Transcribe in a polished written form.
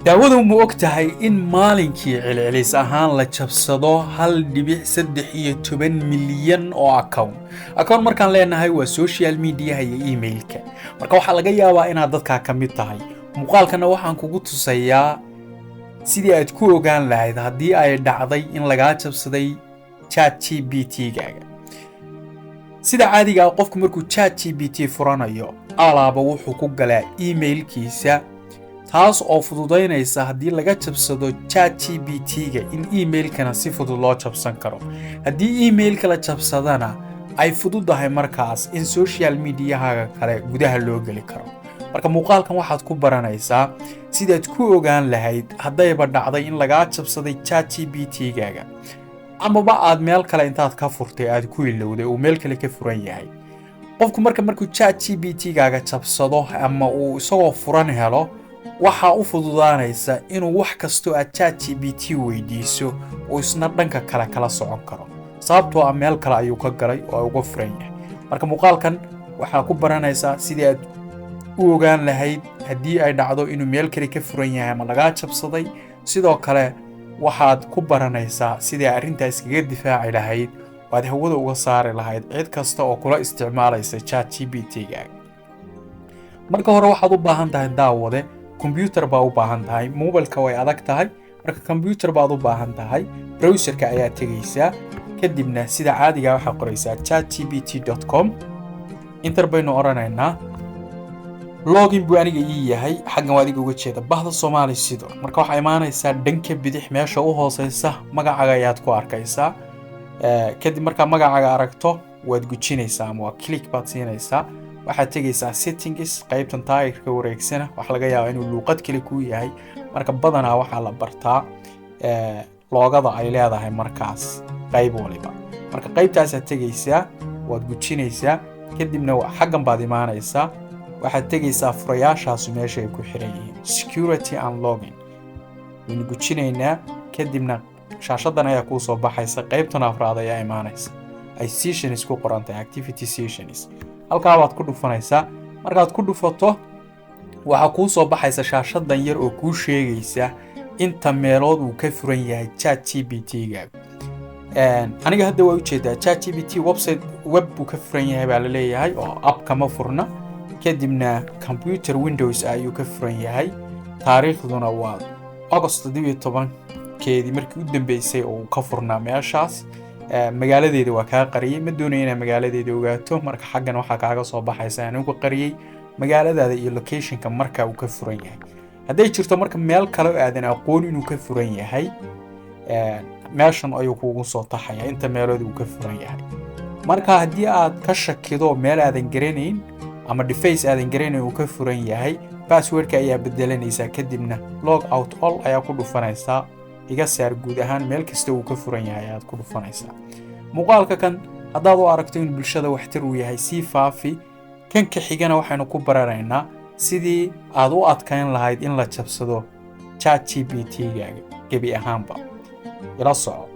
daawadu ma ogtahay in maalinkii celcelis ahaan la jabsado 1.13 milyan oo account markaan leenahay waa social media iyo emailka. marka waxa laga yaabaa inaad dadka ka mid tahay. muuqaalkana waxaan kugu tusayaa sidii aad ku ogaan lahayd haddii ay dhacday in laga jabsaday ChatGPT-gaaga. sida caadiga ah qofku markuu ChatGPT furanayo alaaba wuxuu ku galaa emailkiisa taas oo fududaynaysa haddii laga jabsado ChatGPT-ga in emailkana si fudud loo jabsan karo. haddii emailka la jabsadana ay fududahay markaas in social media-haaga kale gudaha loo geli karo. marka muuqaalkan waxaad ku baranaysaa sidaad ku ogaan lahayd haddayba dhacday in laga jabsaday ChatGPT-gaaga amaba aad meel kale intaad ka furtay aad ku ilowday oo meel kale ka furan yahay. qofku markuu ChatGPT-gaaga jabsado ama uu isagoo furan helo waxa u fududaanaysa inuu wax kasto aad ChatGPT weydiiso oo isna dhanka kale kala socon karo sababtoo ah meel kale ayuu ka galay oo uga furan yahay. marka muuqaalkan waxa ku baranaysaa sidii aad u ogaan lahayd haddii ay dhacdo inuu meel kale ka furan yahay ama laga jabsaday. sidoo kale waxaad ku baranaysaa sidii arrintaas iskaga difaaci lahayd oo aad hawada uga saari lahayd cid kasta oo kula isticmaalaysa ChatGPT-gaaga. marka hore waxaad u baahan tahay daawade computer baa u baahan tahay, mobilka way adag tahay. marka computer baad u baahan tahay, browserka ayaa tagaysaa kadibna sida caadiga waxa qoraysaa chatgpt.com. inter baynu oranaynaa login buu aniga ii yahay xaggan waa adiga uga jeeda bahda Soomaali sido. marka waxa imaanaysaa dhanka bidix meesha u hooseysa magacaaga ayaad ku arkaysaa. kadib marka magacaaga aragto waad gujinaysaa ama waa click baad siinaysaa. waxaad tagaysaa settings qaybtan taayirka wareegsana waxa laga yaabaa inuu luqad kale ku yahay. marka badanaa waxa la bartaa loogada ay leedahay markaas qayb waliba. marka qaybtaas aad tagaysaa waad gujinaysaa kadibna xaggan baad imaanaysaa waxaad tagaysaa furayaashaas meesha ay ku xiran yihiin security and login. waynu gujinaynaa kadibna shaashadan ayaa kuu soo baxaysa qaybtan afraad ayaa imaanaysa ay sessions ku qoran tahay activity sessions. halkaa waad ku dhufanaysaa. markaad ku dhufato waxa kuu soo baxaysa shaashadan yar oo kuu sheegaysa inta meelood uu ka furan yahay ChatGPT-gaaga. aniga hadda waa u jeedaa ChatGPT website web buu ka furan yahay baa la leeyahay oo app kama furna. kadibna computer windows ayuu ka furan yahay. taariikhduna waa August 12keedii markii u dambeysay oo ka furnaa meeshaas. magaaladeeda waa kaa qariyay ma doonayo inaan magaaladeeda ogaato. marka xaggan waxa kaaga soo baxaysa inuu ku qariyay magaaladaada iyo location-ka marka uu ka furan yahay. hadday jirto marka meel kale oo aadan aqoon inuu ka furan yahay meeshan ayuu kuugu soo taxaya inta meelood uu ka furan yahay. marka haddii aad ka shakido meel aadan garanayn ama device aadan garanayn uu ka furan yahay passwordka ayaa bedelanaysaa kadibna log out all ayaa ku dhufanaysaa. iga saar guud ahaan meel kasta uu ka furan yahay ayaad ku dhufanaysaa. muuqaalka kan haddaad u aragto in bulshada waxtar uu yahay sii faafi. kan ka xigana waxaynu ku baranaynaa sidii aad u adkayn lahayd in la jabsado ChatGPT-gaaga gebi ahaanba. ila soco.